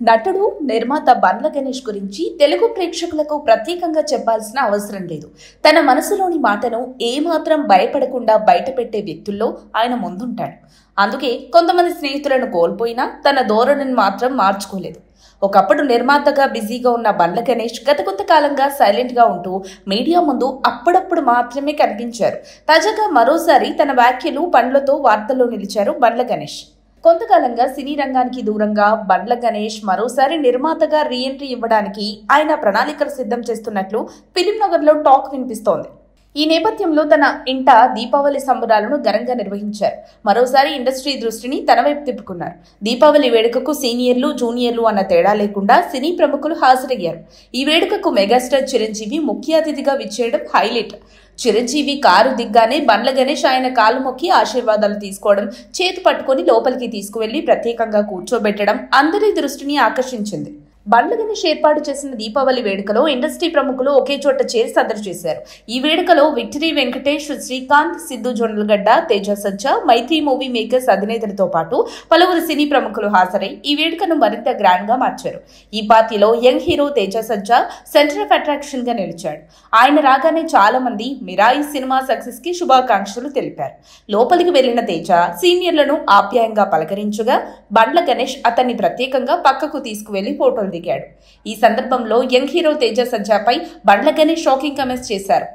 నటుడు నిర్మాత బండ్ల గణేష్ గురించి తెలుగు ప్రేక్షకులకు ప్రత్యేకంగా చెప్పాల్సిన అవసరం లేదు. తన మనసులోని మాటను ఏమాత్రం భయపడకుండా బయటపెట్టే వ్యక్తుల్లో ఆయన ముందుంటాడు. అందుకే కొంతమంది స్నేహితులను కోల్పోయినా తన ధోరణిని మాత్రం మార్చుకోలేదు. ఒకప్పుడు నిర్మాతగా బిజీగా ఉన్న బండ్ల గణేష్ గత కొంతకాలంగా సైలెంట్ గా ఉంటూ మీడియా ముందు అప్పుడప్పుడు మాత్రమే కనిపించారు. తాజాగా మరోసారి తన వ్యాఖ్యలు పండ్లతో వార్తల్లో నిలిచారు బండ్ల గణేష్. కొంతకాలంగా సినీ రంగానికి దూరంగా బండ్ల గణేష్ మరోసారి నిర్మాతగా రీఎంట్రీ ఇవ్వడానికి ఆయన ప్రణాళికలు సిద్ధం చేస్తున్నట్లు ఫిలిం నగర్ లో టాక్ వినిపిస్తోంది. ఈ నేపథ్యంలో తన ఇంట దీపావళి సంబరాలను ఘనంగా నిర్వహించారు. మరోసారి ఇండస్ట్రీ దృష్టిని తన వైపు తిప్పుకున్నారు. దీపావళి వేడుకకు సీనియర్లు జూనియర్లు అన్న తేడా లేకుండా సినీ ప్రముఖులు హాజరయ్యారు. ఈ వేడుకకు మెగాస్టార్ చిరంజీవి ముఖ్య అతిథిగా విచ్చేయడం హైలైట్. చిరంజీవి కారు దిగ్గానే బండ్ల గణేష్ ఆయన కాలు మొక్కి ఆశీర్వాదాలు తీసుకోవడం, చేతి పట్టుకొని లోపలికి తీసుకువెళ్లి ప్రత్యేకంగా కూర్చోబెట్టడం అందరి దృష్టిని ఆకర్షించింది. బండ్ల గణేష్ ఏర్పాటు చేసిన దీపావళి వేడుకలో ఇండస్ట్రీ ప్రముఖులు ఒకే చోట చేరి సందడి చేశారు. ఈ వేడుకలో విక్టరీ వెంకటేష్, శ్రీకాంత్, సిద్ధు జొన్నలగడ్డ, తేజ సజ్జా, మైత్రి మూవీ మేకర్స్ అధినేతలతో పాటు పలువురు సినీ ప్రముఖులు హాజరై ఈ వేడుకను మరింత గ్రాండ్ గా మార్చారు. ఈ పార్టీలో young hero Teja Sajja centre of attraction గా నిలిచాడు. ఆయన రాగానే చాలా మంది మిరాయి సినిమా సక్సెస్ కి శుభాకాంక్షలు తెలిపారు. లోపలికి వెళ్లిన తేజ సీనియర్లను ఆప్యాయంగా పలకరించగా బండ్ల గణేష్ అతన్ని ప్రత్యేకంగా పక్కకు తీసుకువెళ్లి ఫోటోలు దిగాడు. ఈ సందర్భంలో young hero Teja సజ్జాపై Bandla Ganesh shocking comments చేశారు.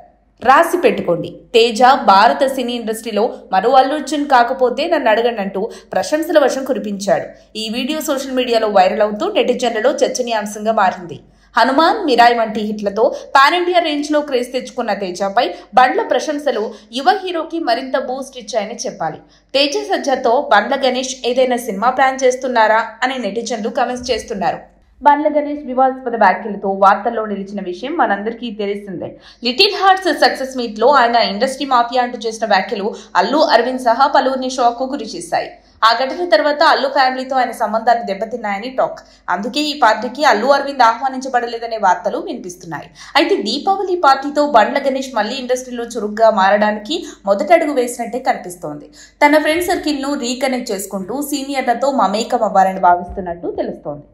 రాసి పెట్టుకోండి, తేజ భారత సినీ ఇండస్ట్రీలో మరో అల్లు అర్జున్ కాకపోతే నన్ను అడగండి అంటూ ప్రశంసల వర్షం కురిపించాడు. ఈ వీడియో సోషల్ మీడియాలో వైరల్ అవుతూ నెటిజన్లలో చర్చనీయాంశంగా మారింది. హనుమాన్, మిరాయ్ వంటి హిట్లతో పాన్ ఇండియా రేంజ్ లో క్రేజ్ తెచ్చుకున్న తేజపై బండ్ల ప్రశంసలు యువ హీరోకి మరింత బూస్ట్ ఇచ్చాయని చెప్పాలి. తేజ సజ్జాతో బండ్ల గణేష్ ఏదైనా సినిమా ప్లాన్ చేస్తున్నారా అని నెటిజన్లు కామెంట్స్ చేస్తున్నారు. బండ్ల గణేష్ వివాదాస్పద వ్యాఖ్యలతో వార్తల్లో నిలిచిన విషయం మనందరికీ తెలిసిందే. లిటిల్ హార్ట్స్ సక్సెస్ మీట్ లో ఆయన ఇండస్ట్రీ మాఫియా అంటూ చేసిన వ్యాఖ్యలు అల్లు అరవింద్ సహా పలువురిని షాక్ కు గురి చేశాయి. ఆ ఘటన తర్వాత అల్లు ఫ్యామిలీతో ఆయన సంబంధాలు దెబ్బతిన్నాయని టాక్. అందుకే ఈ పార్టీకి అల్లు అరవింద్ ఆహ్వానించబడలేదనే వార్తలు వినిపిస్తున్నాయి. అయితే దీపావళి పార్టీతో బండ్ల గణేష్ మళ్లీ ఇండస్ట్రీలో చురుగ్గా మారడానికి మొదటడుగు వేసినట్టే కనిపిస్తోంది. తన ఫ్రెండ్ సర్కిల్ ను రీకనెక్ట్ చేసుకుంటూ సీనియర్లతో మమేకం అవ్వాలని భావిస్తున్నట్టు తెలుస్తోంది.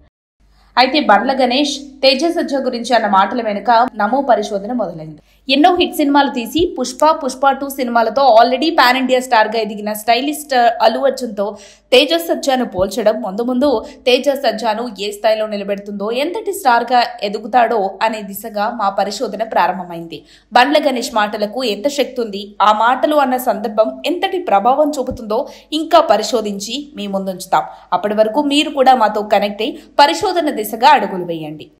అయితే బండ్ల గణేష్ తేజ సజ్జా గురించి అన్న మాటల వెనుక నమో పరిశోధన మొదలైంది. ఎన్నో హిట్ సినిమాలు తీసి పుష్ప 2 సినిమాలతో ఆల్రెడీ పాన్ ఇండియా స్టార్ గా ఎదిగిన స్టైలిస్ట్ అల్లు అర్జున్ తో తేజ సజ్జాను పోల్చడం ముందు తేజ సజ్జాను ఏ స్థాయిలో నిలబెడుతుందో, ఎంతటి స్టార్ గా ఎదుగుతాడో అనే దిశగా మా పరిశోధన ప్రారంభమైంది. బండ్ల గణేష్ మాటలకు ఎంత శక్తి ఉంది, ఆ మాటలు అన్న సందర్భం ఎంతటి ప్రభావం చూపుతుందో ఇంకా పరిశోధించి మీ ముందుంచుతాం. అప్పటి వరకు మీరు కూడా మాతో కనెక్ట్ అయి పరిశోధన దిశగా అడుగులు వేయండి.